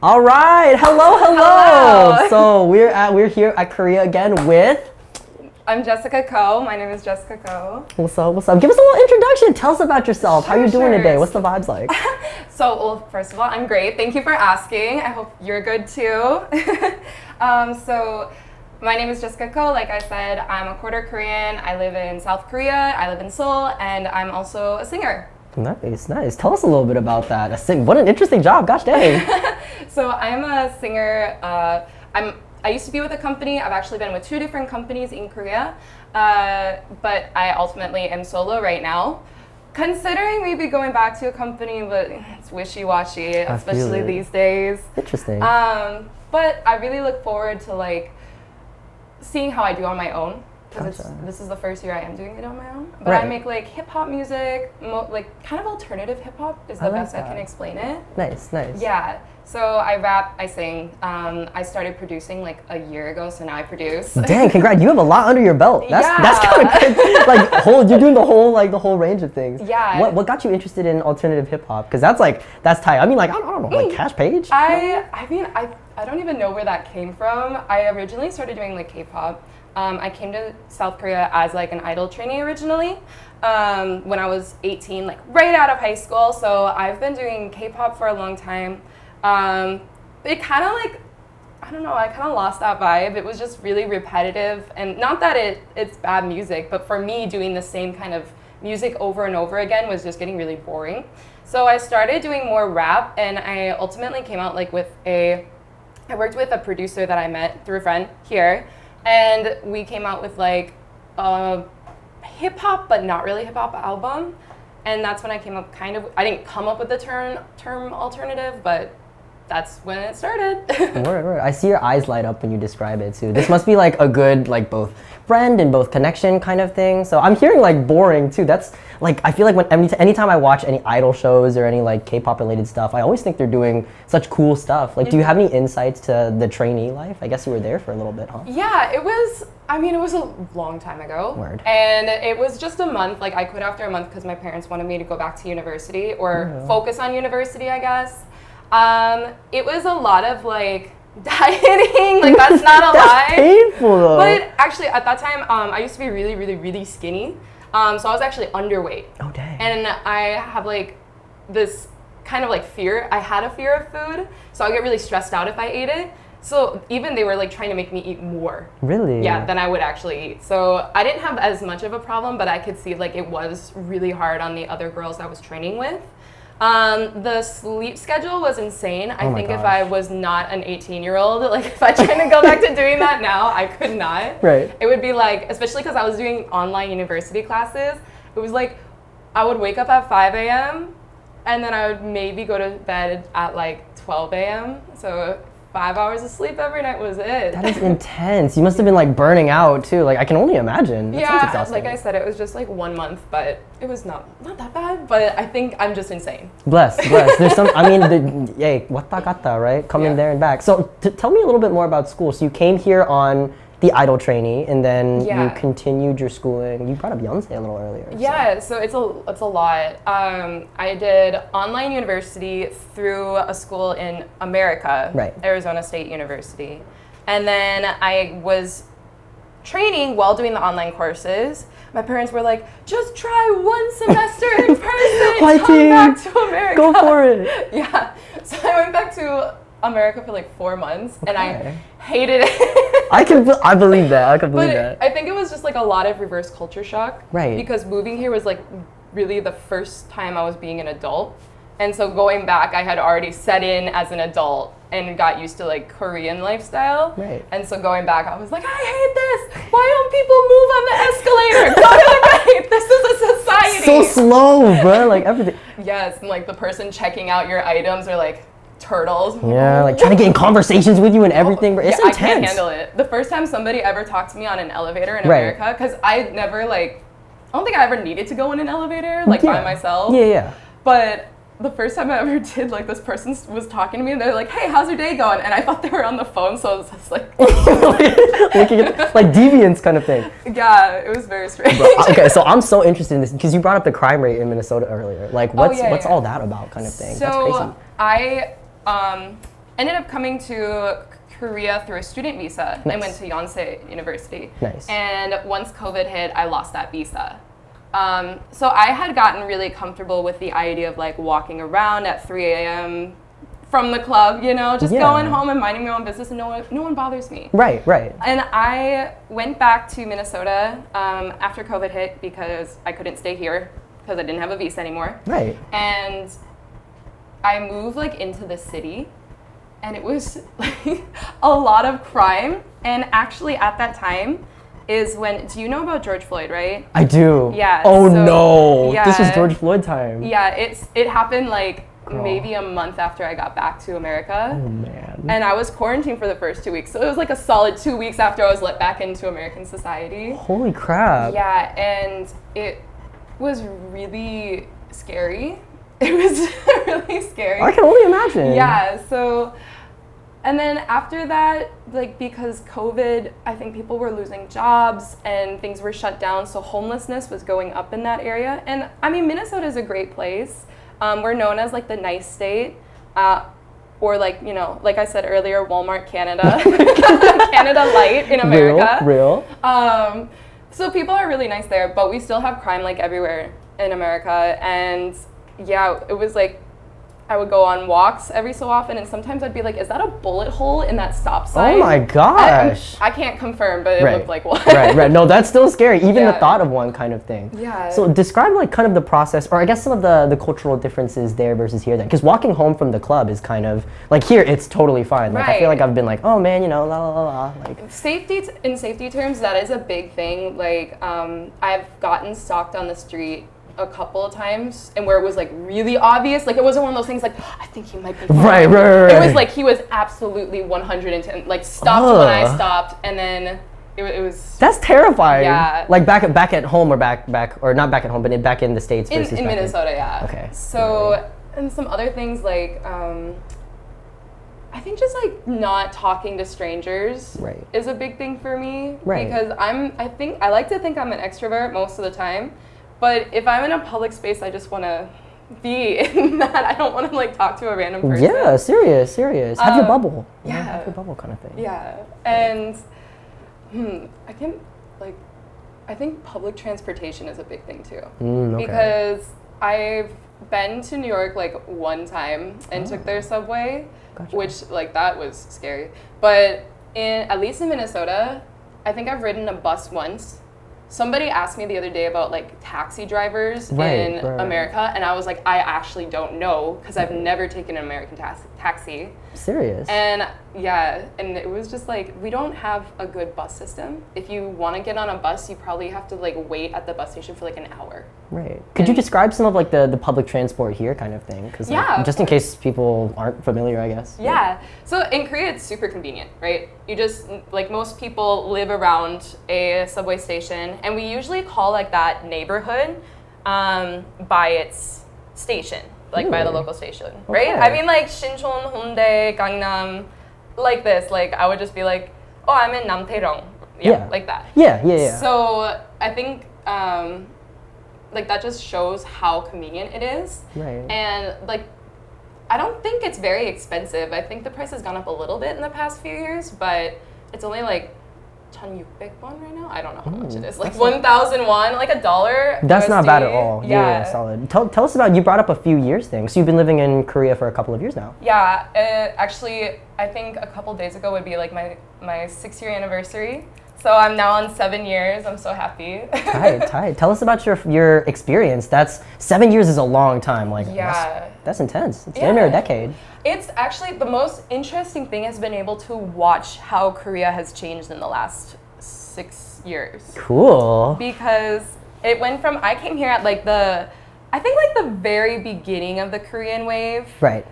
All right, hello. Hello. So we're here at Korea Again with. I'm Jessica Ko. My name is Jessica Ko. What's up? Give us a little introduction. Tell us about yourself. How you doing today? What's the vibes like? So, well, first of all, I'm great. Thank you for asking. I hope you're good too. So, my name is Jessica Ko. Like I said, I'm a quarter Korean. I live in South Korea. I live in Seoul, and I'm also a singer. Nice. Tell us a little bit about that. What an interesting job. Gosh dang. So I'm a singer. I used to be with a company. I've actually been with 2 different companies in Korea, but I ultimately am solo right now. Considering maybe going back to a company, but it's wishy-washy, especially these days. Interesting. But I really look forward to like seeing how I do on my own. Because this is the first year I am doing it on my own. But I make like hip hop music, like kind of alternative hip hop is the best I can explain it. Nice. Yeah. So I rap, I sing. I started producing like a year ago, so now I produce. Dang, congrats! You have a lot under your belt. That's kind of good. Like you're doing the whole range of things. Yeah. What got you interested in alternative hip hop? Because that's tight. I mean, like I don't know, like Cash Page. I don't even know where that came from. I originally started doing like K-pop. I came to South Korea as like an idol trainee originally when I was 18, like right out of high school. So I've been doing K-pop for a long time. It kind of like, I don't know, I kind of lost that vibe. It was just really repetitive, and not that it's bad music, but for me doing the same kind of music over and over again was just getting really boring. So I started doing more rap, and I ultimately came out like I worked with a producer that I met through a friend here. And we came out with like a hip hop, but not really hip hop album. And that's when I came up I didn't come up with the term alternative, but that's when it started. Word. I see your eyes light up when you describe it too. This must be like a good, like both friend and both connection kind of thing. So I'm hearing like boring too. That's like, I feel like anytime I watch any idol shows or any like K-pop related stuff, I always think they're doing such cool stuff. Like, do you have any insights to the trainee life? I guess you were there for a little bit, huh? Yeah, it was a long time ago. Word. And it was just a month. Like I quit after a month because my parents wanted me to go back to university or focus on university, I guess. It was a lot of like dieting, like that's not a lie. That's painful though. But actually at that time, I used to be really, really, really skinny. So I was actually underweight. Oh dang. And I have like this kind of like fear. I had a fear of food, so I get really stressed out if I ate it. So even they were like trying to make me eat more. Really? Yeah, than I would actually eat. So I didn't have as much of a problem, but I could see like it was really hard on the other girls I was training with. The sleep schedule was insane. I think if I was not an 18-year-old, like if I tried to go back to doing that now, I could not. Right. It would be like, especially because I was doing online university classes, it was like I would wake up at 5 a.m. and then I would maybe go to bed at like 12 a.m. So 5 hours of sleep every night was it. That is intense. You must have been like burning out too. Like I can only imagine. That sounds exhausting. Like I said, it was just like 1 month, but it was not that bad. But I think I'm just insane. Bless. There's some. I mean, wata gata, right? Coming there and back. So tell me a little bit more about school. So you came here on the idol trainee, and then you continued your schooling. You brought up Yonsei a little earlier. Yeah, so it's a lot. I did online university through a school in America, Arizona State University, and then I was training while doing the online courses. My parents were like, just try 1 semester in person, come back to America. Go for it. Yeah, so I went back to America for like 4 months, and I hated it. I believe that. I can believe that. I think it was just like a lot of reverse culture shock. Right. Because moving here was like really the first time I was being an adult. And so going back, I had already set in as an adult and got used to like Korean lifestyle. Right. And so going back, I was like, I hate this. Why don't people move on the escalator? Go to the right. This is a society. So slow, bro. Like everything. Yes. And like the person checking out your items are like turtles. Yeah, like trying to get in conversations with you and everything. But it's intense. I can't handle it. The first time somebody ever talked to me on an elevator in America, because I never I don't think I ever needed to go in an elevator by myself. Yeah. But the first time I ever did, like this person was talking to me and they're like, hey, how's your day going? And I thought they were on the phone, so I was just like, like deviance kind of thing. Yeah, it was very strange. Okay, so I'm so interested in this because you brought up the crime rate in Minnesota earlier. Like, what's all that about, kind of thing? So that's crazy. ended up coming to Korea through a student visa. Nice. I went to Yonsei University. Nice. And once COVID hit, I lost that visa. So I had gotten really comfortable with the idea of like walking around at 3 a.m. from the club, you know, just going home and minding my own business, and no one bothers me. Right, right. And I went back to Minnesota after COVID hit because I couldn't stay here because I didn't have a visa anymore. Right. And I moved like into the city, and it was like a lot of crime. And actually at that time is when, do you know about George Floyd, right? I do. Yeah. Oh so, no, yeah, this was George Floyd time. Yeah, it happened like Girl. maybe a month after I got back to America. Oh man. And I was quarantined for the first 2 weeks. So it was like a solid 2 weeks after I was let back into American society. Holy crap. Yeah, and it was really scary. It was really scary. I can only imagine. Yeah, so, and then after that, like because COVID, I think people were losing jobs and things were shut down, so homelessness was going up in that area. And I mean, Minnesota is a great place. We're known as like the nice state, or like, you know, like I said earlier, Walmart Canada, Canada Light in America. Real. So people are really nice there, but we still have crime like everywhere in America. And yeah, it was like, I would go on walks every so often, and sometimes I'd be like, is that a bullet hole in that stop sign? Oh my gosh. I can't confirm, but it looked like one. Right. No, that's still scary. Even the Yeah. thought of one kind of thing. Yeah. So describe like kind of the process, or I guess some of the cultural differences there versus here then. Because walking home from the club is kind of, like here, it's totally fine. Like I feel like I've been like, oh man, you know, la la la la. Like, in safety terms, that is a big thing. Like, I've gotten stalked on the street a couple of times, and where it was like really obvious, like it wasn't one of those things like, I think he might be fine. Right. It was like he was absolutely 110, like stopped when I stopped, and then it was. That's terrifying. Yeah. Like back at home, or back or not back at home, but back in the States versus in back Minnesota, yeah. Okay. So, and some other things like, I think just like not talking to strangers is a big thing for me. Right. Because I like to think I'm an extrovert most of the time. But if I'm in a public space, I just want to be in that. I don't want to like talk to a random person. Yeah, serious. Have your bubble. Yeah. Have your bubble kind of thing. Yeah. And I think public transportation is a big thing too. Okay. Because I've been to New York like one time and took their subway, which like that was scary. But at least in Minnesota, I think I've ridden a bus once. Somebody asked me the other day about like taxi drivers in America, and I was like, I actually don't know because I've never taken an American taxi. Serious. And yeah, and it was just like, we don't have a good bus system. If you want to get on a bus, you probably have to like wait at the bus station for like an hour. Right. Could you describe some of like the public transport here kind of thing? Cause, like, just in case people aren't familiar, I guess. Yeah. So in Korea, it's super convenient, right? You just, like most people live around a subway station, and we usually call like that neighborhood by its station. Like by the local station, right? I mean like Sinchon, Hyundai, Gangnam, like this. Like I would just be like, oh, I'm in Namtaeryong. Yeah, like that. Yeah. So I think like that just shows how convenient it is. Right. And like, I don't think it's very expensive. I think the price has gone up a little bit in the past few years, but it's only like 1,600 won right now. I don't know how much it is. Like 1,000 won, like $1. That's USD. not bad at all. Yeah, solid. Tell us about, you brought up a few years thing. So you've been living in Korea for a couple of years now. Yeah, actually, I think a couple days ago would be like my 6-year anniversary. So I'm now on 7 years. I'm so happy. Tight. Tell us about your experience. 7 years is a long time. Like, that's intense. It's been a decade. It's actually the most interesting thing has been able to watch how Korea has changed in the last 6 years. Cool. Because it went from, I came here at like the very beginning of the Korean wave. Right.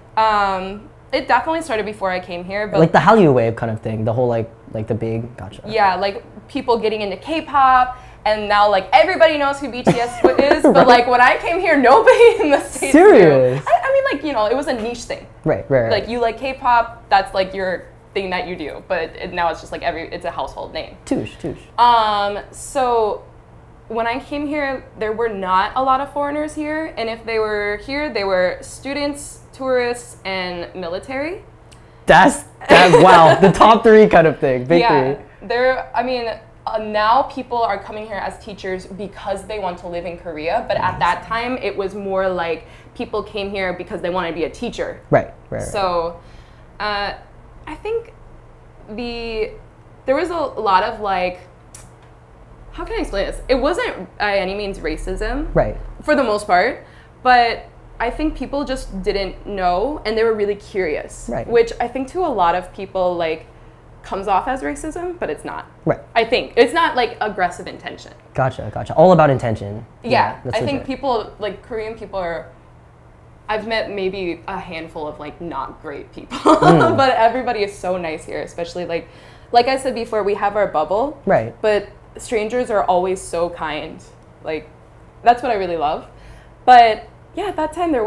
It definitely started before I came here, but like the Hallyu wave kind of thing. The whole like the big, gotcha. Yeah, like people getting into K-pop, and now like everybody knows who BTS is. But like when I came here, nobody in the States Serious? knew. I mean, like, you know, it was a niche thing. Right. Like you like K-pop, that's like your thing that you do. But now it's just like it's a household name. Touche. So when I came here, there were not a lot of foreigners here, and if they were here, they were students, tourists, and military. Wow, the top three kind of thing. Big three. Now people are coming here as teachers because they want to live in Korea, but at that time it was more like people came here because they wanted to be a teacher. Right. So I think there was a lot of like, how can I explain this? It wasn't by any means racism, right, for the most part, but I think people just didn't know and they were really curious, right, which I think to a lot of people like comes off as racism, but it's not. Right. I think it's not like aggressive intention. Gotcha. All about intention. Yeah, I think people, like Korean people are, I've met maybe a handful of like not great people, but everybody is so nice here, especially like I said before, we have our bubble. Right. But strangers are always so kind. Like, that's what I really love. But yeah, at that time there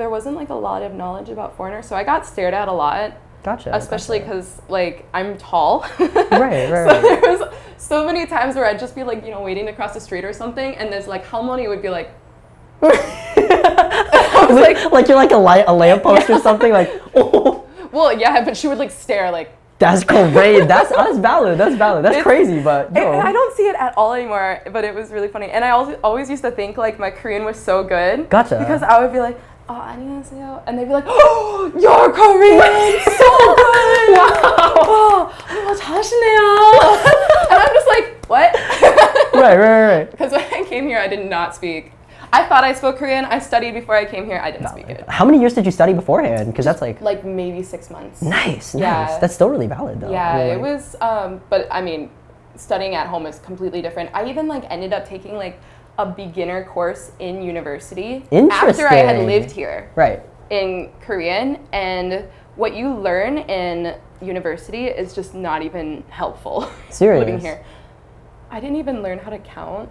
wasn't like a lot of knowledge about foreigners, so I got stared at a lot. Gotcha. Especially because like I'm tall. Right. So there was so many times where I'd just be like, waiting to cross the street or something, and there's like Halmoni would be like, I was like you're like a lamppost or something, like, oh. Well, yeah, but she would like stare like. That's great. That's valid. That's crazy, but no. I don't see it at all anymore, but it was really funny. And I always used to think like my Korean was so good. Gotcha. Because I would be like, oh, 안녕하세요. And they'd be like, oh, you're Korean, so good. Wow. Oh, 잘하시네요. And I'm just like, what? Right. Because when I came here, I did not speak. I thought I spoke Korean. I studied before I came here. I didn't speak it. How many years did you study beforehand? Because that's like maybe 6 months. Nice. Yeah. That's still really valid though. Yeah, it was. But I mean, studying at home is completely different. I even like ended up taking like a beginner course in university after I had lived here. Right. In Korean, and what you learn in university is just not even helpful. Serious. Living here. I didn't even learn how to count.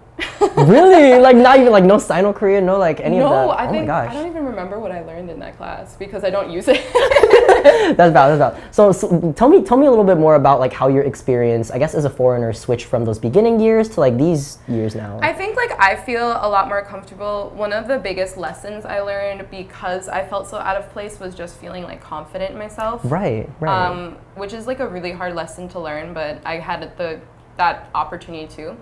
Really? Like not even like no Sino-Korean, no like any of that? No, I think I don't even remember what I learned in that class because I don't use it. That's valid. So tell me a little bit more about like how your experience, I guess as a foreigner, switched from those beginning years to like these years now. I think like I feel a lot more comfortable. One of the biggest lessons I learned because I felt so out of place was just feeling like confident in myself. Right. Which is like a really hard lesson to learn, but I had that opportunity too.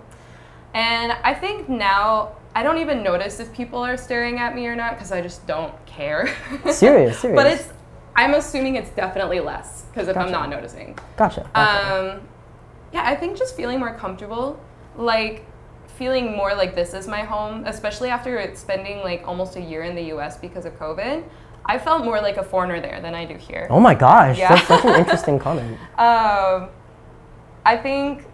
And I think now I don't even notice if people are staring at me or not because I just don't care. Serious. But I'm assuming it's definitely less because if I'm not noticing. Gotcha. Yeah, I think just feeling more comfortable, like feeling more like this is my home, especially after spending like almost a year in the US because of COVID. I felt more like a foreigner there than I do here. Oh my gosh, yeah. That's such an interesting comment. I think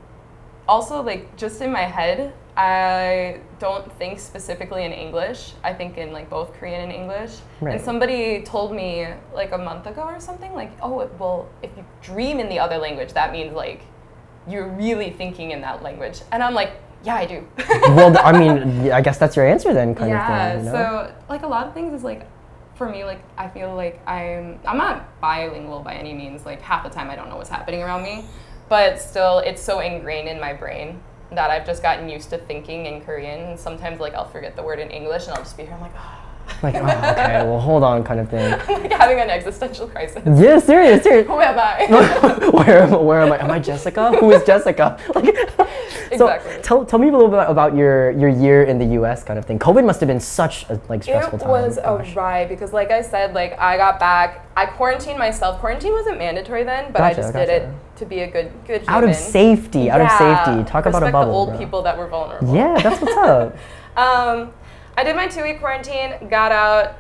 also, like, just in my head, I don't think specifically in English. I think in, like, both Korean and English. Right. And somebody told me, like, a month ago or something, like, oh, well, if you dream in the other language, that means, like, you're really thinking in that language. And I'm like, yeah, I do. Well, I mean, I guess that's your answer then, kind of thing. Yeah, you know? So, like, a lot of things is, like, for me, like, I feel like I'm not bilingual by any means. Like, half the time I don't know what's happening around me. But still, it's so ingrained in my brain that I've just gotten used to thinking in Korean. And sometimes, like, I'll forget the word in English, and I'll just be here, I'm like, ah. Like, oh, okay, well, hold on, kind of thing. I'm like having an existential crisis. Yeah, serious. Who am I? Where am I? Am I Jessica? Who is Jessica? Like, exactly. So tell me a little bit about your year in the U.S. kind of thing. COVID must have been such a stressful time. It was a ride because, like I said, like I got back, I quarantined myself. Quarantine wasn't mandatory then, but I just did it to be a good human. Out of safety. Talk about a bubble. The old bro. people that were vulnerable. Yeah, that's what's up. I did my 2-week quarantine, got out,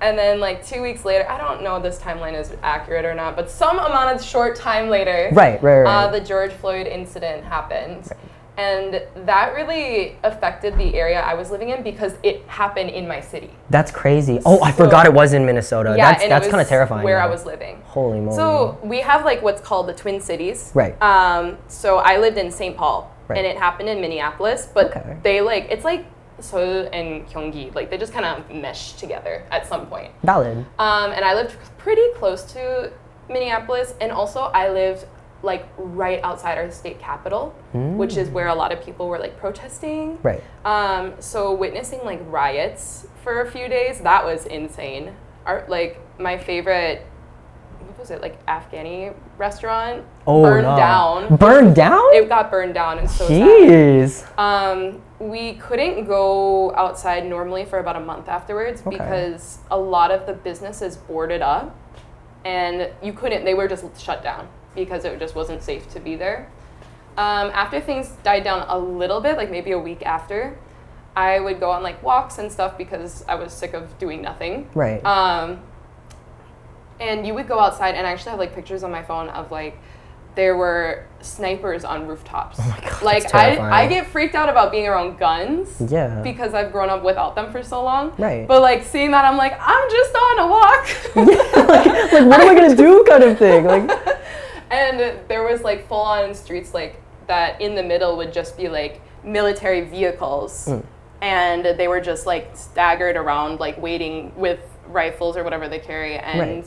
and then like 2 weeks later, I don't know if this timeline is accurate or not, but some amount of short time later, right. The George Floyd incident happened. Right. And that really affected the area I was living in because it happened in my city. That's crazy. Oh, I forgot it was in Minnesota. Yeah, that's kind of terrifying. Where I was living. Holy moly. So we have like what's called the Twin Cities. Right. So I lived in St. Paul, right. and it happened in Minneapolis, but they like, it's like Seoul and Gyeonggi, like they just kind of mesh together at some point. Valid. And I lived pretty close to Minneapolis, and also I lived like right outside our state capital, which is where a lot of people were like protesting. Right. So witnessing like riots for a few days, that was insane. Like my favorite, what was it, like Afghani restaurant Oh, burned no. down. Burned down? It got burned down and so Jeez. sad. We couldn't go outside normally for about a month afterwards because a lot of the businesses boarded up and they were just shut down because it just wasn't safe to be there. After things died down a little bit, like maybe a week after, I would go on like walks and stuff because I was sick of doing nothing. Right. And you would go outside, and I actually have like pictures on my phone of like there were snipers on rooftops. Oh my God, like that's terrifying. I get freaked out about being around guns. Yeah. Because I've grown up without them for so long. Right. But like seeing that, I'm like, I'm just on a walk. like what am I gonna do kind of thing? Like. And there was like full on streets like that in the middle would just be like military vehicles. And they were just like staggered around like waiting with rifles or whatever they carry. And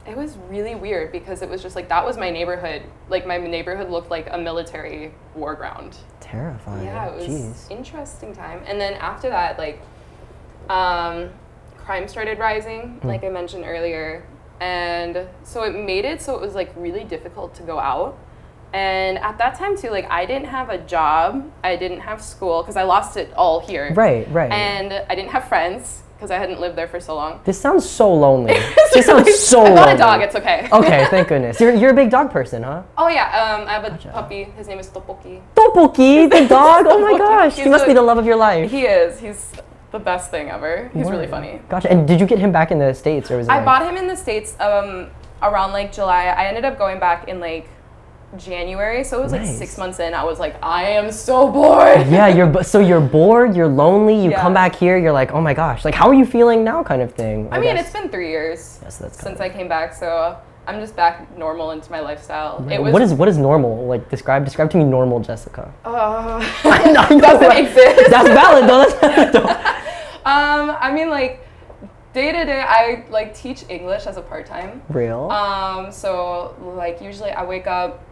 it was really weird because it was just like that was my neighborhood. Like my neighborhood looked like a military war ground. Terrifying. Yeah, it was Jeez. interesting time. And then after that, like crime started rising, like I mentioned earlier. And so it made it so it was like really difficult to go out. And at that time too, like I didn't have a job, I didn't have school because I lost it all here. Right. And I didn't have friends because I hadn't lived there for so long. This sounds so lonely. This sounds so lonely. I got a dog, it's okay. Okay, thank goodness. You're a big dog person, huh? Oh yeah, I have a puppy. His name is Topoki. Topoki, the dog. Oh my Topoki. gosh, he must be the love of your life. He is. He's the best thing ever. He's really funny. Gotcha. And did you get him back in the States or was it? I bought him in the States around like July. I ended up going back in like January, so it was like 6 months in. I was like, I am so bored. Yeah, you're bored, you're lonely, you Yeah. come back here, you're like, oh my gosh, like how are you feeling now kind of thing? I mean, it's been 3 years that's since I came back, so I'm just back normal into my lifestyle. Right. What is normal? Like describe to me normal Jessica. I know, doesn't exist. That's valid though. That's valid. I mean, like day to day, I like teach English as a part-time. Real. So like usually I wake up.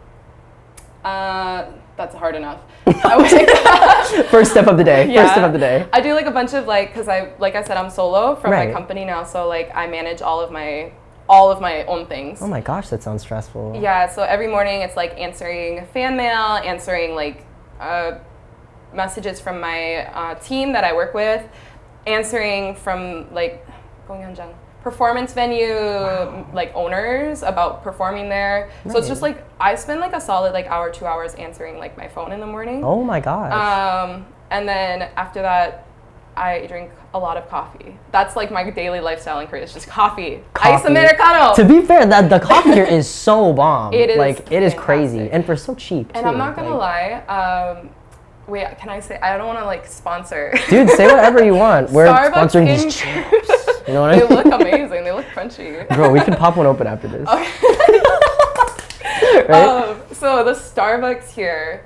That's hard enough. I wake up. First step of the day. Yeah. First step of the day. I do like a bunch of like, cause like I said, I'm solo from Right. my company now, so like I manage all of my own things. Oh my gosh, that sounds stressful. Yeah, so every morning it's like answering fan mail, answering like messages from my team that I work with, answering from like performance venue like owners about performing there. So it's just like I spend like a solid like hour, 2 hours answering like my phone in the morning. Oh my gosh. And then after that, I drink a lot of coffee. That's like my daily lifestyle in Korea. It's just coffee. Ice Americano. To be fair, the coffee here is so bomb. It is like it is fantastic. crazy and for so cheap. And too. I'm not gonna lie. Wait, can I say? I don't want to like sponsor. Dude, say whatever you want. We're Starbucks sponsoring in- these chips. You know what I They mean? look amazing. They look crunchy. Bro, we can pop one open after this. Okay. Right? So the Starbucks here,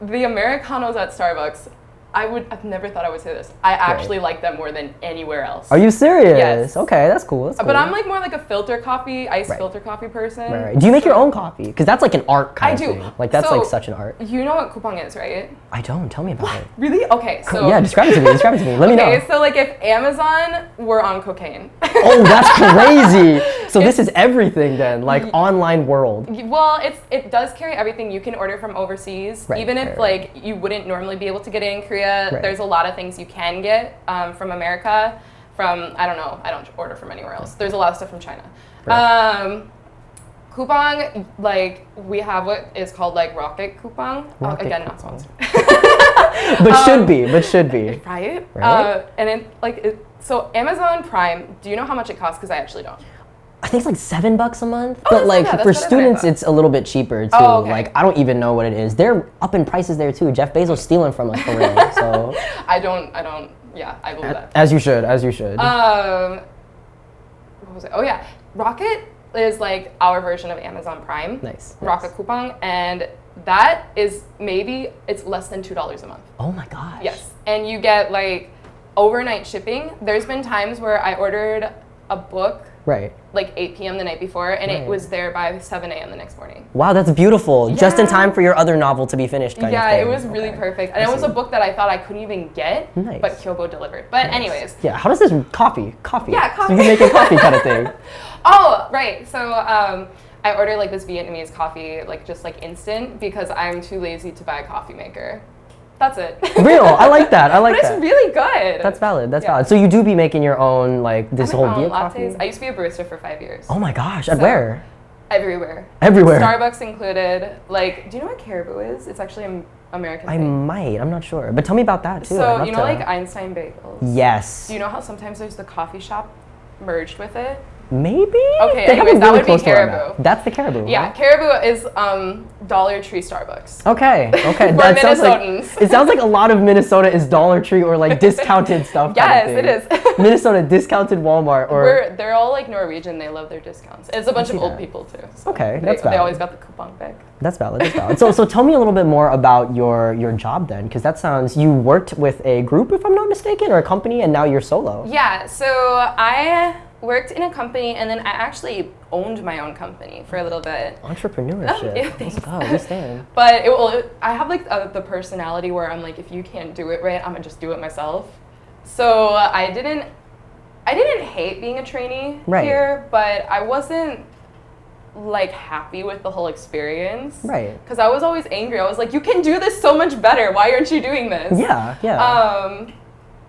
the Americanos at Starbucks, I've never thought I would say this. I actually like them more than anywhere else. Are you serious? Yes. Okay, that's cool. That's cool. But I'm like more like a filter coffee, filter coffee person. Right. Do you make your own coffee? Because that's like an art kind I of do. thing. Like that's So, like such an art. You know what coupang is, right? I don't. Tell me about it. Really? Okay. So Yeah, describe it to me. Describe it to me. Let me know. Okay, so like if Amazon were on cocaine. Oh, that's crazy. So this is everything then, like online world. Well, it does carry everything you can order from overseas. Right, Even if right. like you wouldn't normally be able to get it in Korea, Right. there's a lot of things you can get from America. I don't know, I don't order from anywhere else. There's a lot of stuff from China. Right. Coupang, like we have what is called like Rocket Coupang. Rocket Again, not Coupang. sponsored. But should be. Right? Right? And then so Amazon Prime, do you know how much it costs? Because I actually don't. I think it's like $7 a month. Oh, But that's like not bad. for That's better than I students, thought. it's a little bit cheaper too. Oh, okay. Like I don't even know what it is. They're up in prices there too. Jeff Bezos stealing from us for real. So I don't. Yeah, I believe that. as you should. What was it? Oh yeah, Rocket is like our version of Amazon Prime. Nice. Rocket Coupang, and that is it's less than $2 a month. Oh my gosh. Yes, and you get like overnight shipping. There's been times where I ordered a book Right. like 8 p.m. the night before, and Right. it was there by 7 a.m. the next morning. Wow, that's beautiful. Just in Yeah. time for your other novel to be finished, kind of Yeah, thing. it was really Okay. perfect. And I it was a see. book that I thought I couldn't even get, Nice. but Kyobo delivered. But Nice. anyways. Yeah, how does this coffee? Yeah, coffee. So you're making coffee kind of thing. Oh, right. So I ordered like this Vietnamese coffee, like just like instant, because I'm too lazy to buy a coffee maker. That's it. Real, I like that. I like But that. it's really good. That's valid. That's Yeah. valid. So you do be making your own like this I whole make my own Viet coffee? lattes. I used to be a barista for 5 years. Oh my gosh! At So- where? Everywhere. Everywhere. Starbucks included. Like, do you know what Caribou is? It's actually an American I thing. might. I'm not sure. But tell me about that too. I'd So love you know to- like Einstein Bagels? Yes. Do you know how sometimes there's the coffee shop merged with it? Maybe. Okay, They have anyways, it that really would be close to where I'm Caribou. at. That's the Caribou. Yeah, right? Caribou is Dollar Tree Starbucks. Okay. Okay. For That sounds like Minnesotans. it sounds like a lot of Minnesota is Dollar Tree or like discounted stuff. Yes, kind of it thing. is. Minnesota discounted Walmart or. They're all like Norwegian. They love their discounts. It's a bunch see of old that. people too. So Okay, they, that's they valid. always got the coupon back. That's valid. That's valid. So tell me a little bit more about your job then, because that sounds you worked with a group, if I'm not mistaken, or a company, and now you're solo. Yeah, so I worked in a company and then I actually owned my own company for a little bit. Entrepreneurship. Yeah, Let's thanks. go. We stand. But I have like the personality where I'm like, if you can't do it right, I'm gonna just do it myself. So I didn't hate being a trainee Right. here, but I wasn't like happy with the whole experience. Right. Because I was always angry. I was like, you can do this so much better. Why aren't you doing this? Yeah. Yeah.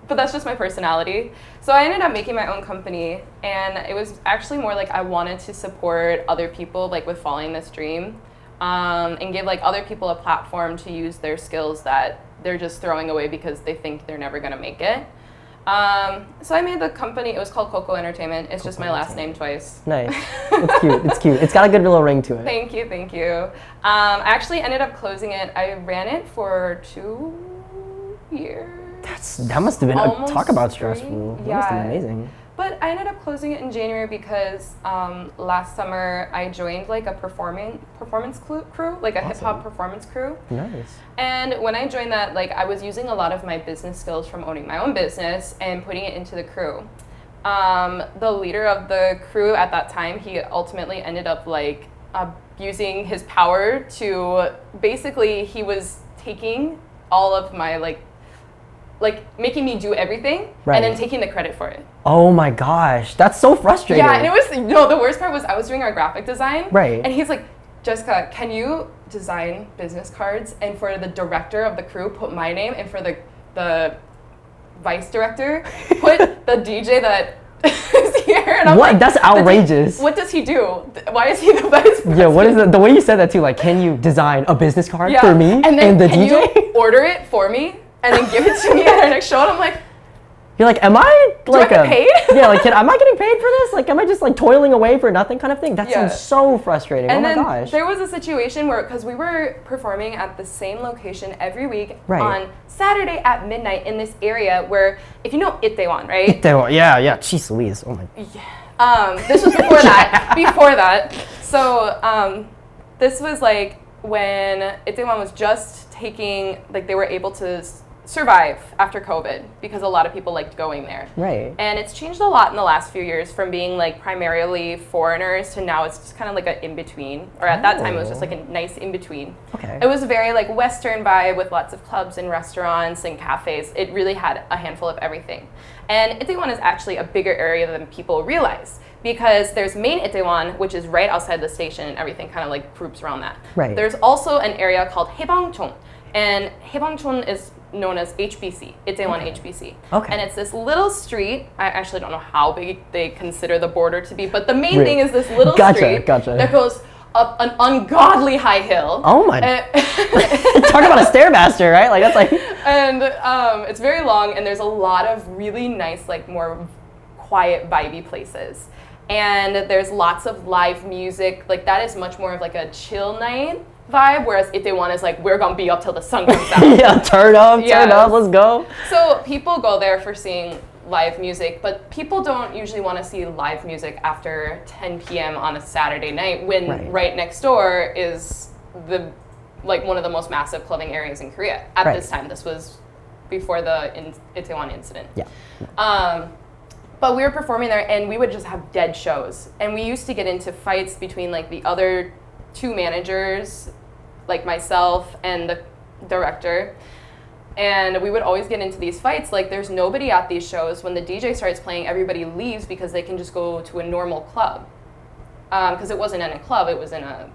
But that's just my personality. So I ended up making my own company, and it was actually more like I wanted to support other people like with following this dream, and give like other people a platform to use their skills that they're just throwing away because they think they're never gonna make it. So I made the company. It was called Coco Entertainment. It's just my last name twice. Nice. It's cute. It's cute. It's got a good little ring to it. Thank you, thank you. I actually ended up closing it. I ran it for 2 years. That must have been Almost talk about 3. stressful. That must have been amazing. But I ended up closing it in January because last summer I joined like a performance crew, like a hip hop performance crew. Nice. And when I joined that, like I was using a lot of my business skills from owning my own business and putting it into the crew. The leader of the crew at that time, he ultimately ended up like abusing his power to basically he was taking all of my like making me do everything Right. and then taking the credit for it. Oh my gosh, that's so frustrating. Yeah, and it was the worst part was I was doing our graphic design. Right. And he's like, Jessica, can you design business cards and for the director of the crew put my name and for the vice director put the DJ that is here? And I'm What? like, That's outrageous. What does he do? Why is he the vice president? Yeah, what is the way you said that too? Like, can you design a business card for me and then the can DJ? you order it for me and then give it to me at our next show? And I'm like, You're like, am I like get paid? Yeah, like, am I getting paid for this? Like, am I just like toiling away for nothing kind of thing? That Yeah. sounds so frustrating. And oh my then gosh. there was a situation where, because we were performing at the same location every week Right. on Saturday at midnight in this area where, if you know Itaewon, right? Yeah. Jeez Louise. Oh my. This was before that. Before that. So this was like when Itaewon was just taking, like they were able to survive after COVID because a lot of people liked going there. Right. And it's changed a lot in the last few years from being like primarily foreigners to now it's just kind of like an in-between. Or at that time it was just like a nice in-between. Okay. It was a very like Western vibe with lots of clubs and restaurants and cafes. It really had a handful of everything. And Itaewon is actually a bigger area than people realize because there's main Itaewon, which is right outside the station and everything kind of like groups around that. Right. There's also an area called Haebangchon. And Haebangchon is known as HBC, Itaewon HBC. Okay. And it's this little street. I actually don't know how big they consider the border to be, but the main thing is this little street that goes up an ungodly high hill. Oh my. Talk about a stairmaster, right? Like that's like. And it's very long, and there's a lot of really nice, like more quiet, vibey places. And there's lots of live music. Like that is much more of like a chill night vibe, whereas Itaewon is like, we're gonna be up till the sun comes out. Yeah, turn up, let's go. So people go there for seeing live music, but people don't usually want to see live music after 10 p.m. on a Saturday night when right next door is one of the most massive clubbing areas in Korea at this time. This was before the Itaewon incident. Yeah. But we were performing there, and we would just have dead shows. And we used to get into fights between like the other two managers, like myself and the director. And we would always get into these fights. Like, there's nobody at these shows. When the DJ starts playing, everybody leaves because they can just go to a normal club. Because it wasn't in a club, it was in a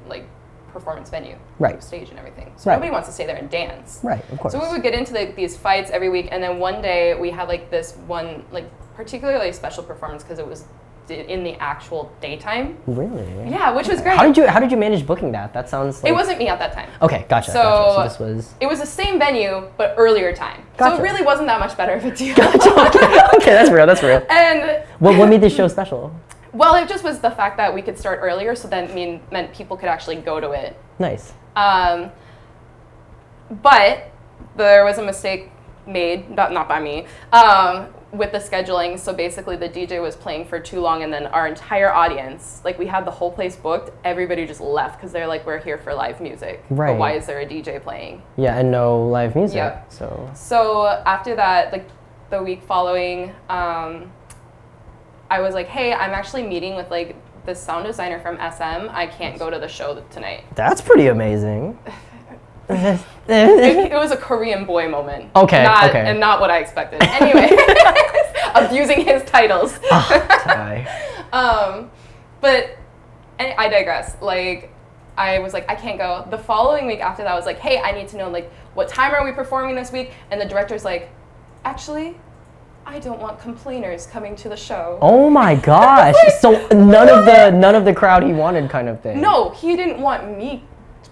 like performance venue, right? Stage and everything. So nobody wants to stay there and dance, right? Of course. So we would get into these fights every week, and then one day we had like this one like particularly special performance because it was in the actual daytime. Really? Yeah, which was great. How did you manage booking that? That sounds like... It wasn't me at that time. Okay, gotcha. So this was... It was the same venue, but earlier time. Gotcha. So it really wasn't that much better of a deal. Gotcha. Okay, that's real. And... What made this show special? Well, it just was the fact that we could start earlier, so that meant people could actually go to it. Nice. But there was a mistake made, not by me, with the scheduling. So basically the DJ was playing for too long, and then our entire audience, like we had the whole place booked, everybody just left because they're like, we're here for live music. Right. But why is there a DJ playing? Yeah, and no live music. Yeah. So after that, like the week following, I was like, hey, I'm actually meeting with like the sound designer from SM. I can't go to the show tonight. That's pretty amazing. It was a Korean boy moment. Okay. And not what I expected. Anyway, abusing his titles. But I digress. Like, I was like, I can't go. The following week after that, I was like, hey, I need to know like what time are we performing this week? And the director's like, actually, I don't want complainers coming to the show. Oh my gosh! So none of the crowd he wanted, kind of thing. No, he didn't want me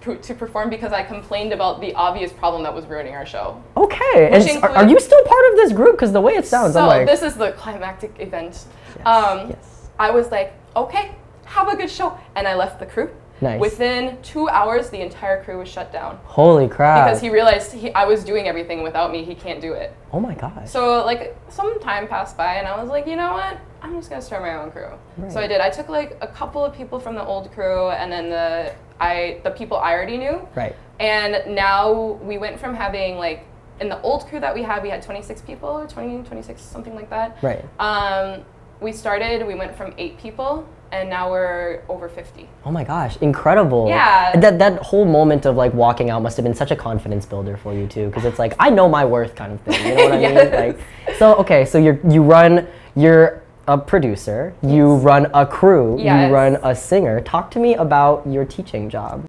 to perform because I complained about the obvious problem that was ruining our show. Okay, and are you still part of this group? Because the way it sounds, I'm like... this is the climactic event. Yes. I was like, okay, have a good show. And I left the crew. Nice. Within 2 hours, the entire crew was shut down. Holy crap. Because he realized I was doing everything without me. He can't do it. Oh my gosh. So like some time passed by, and I was like, you know what? I'm just gonna start my own crew. Right. So I did. I took like a couple of people from the old crew, and then the people I already knew. Right. And now we went from having like, in the old crew that we had 26 people, or 26, something like that. Right. We went from 8 people, and now we're over 50. Oh my gosh, incredible. Yeah. That whole moment of like walking out must have been such a confidence builder for you too, because it's like, I know my worth kind of thing, you know what I mean? Like, so you're a producer, you run a crew, you run a singer. Talk to me about your teaching job.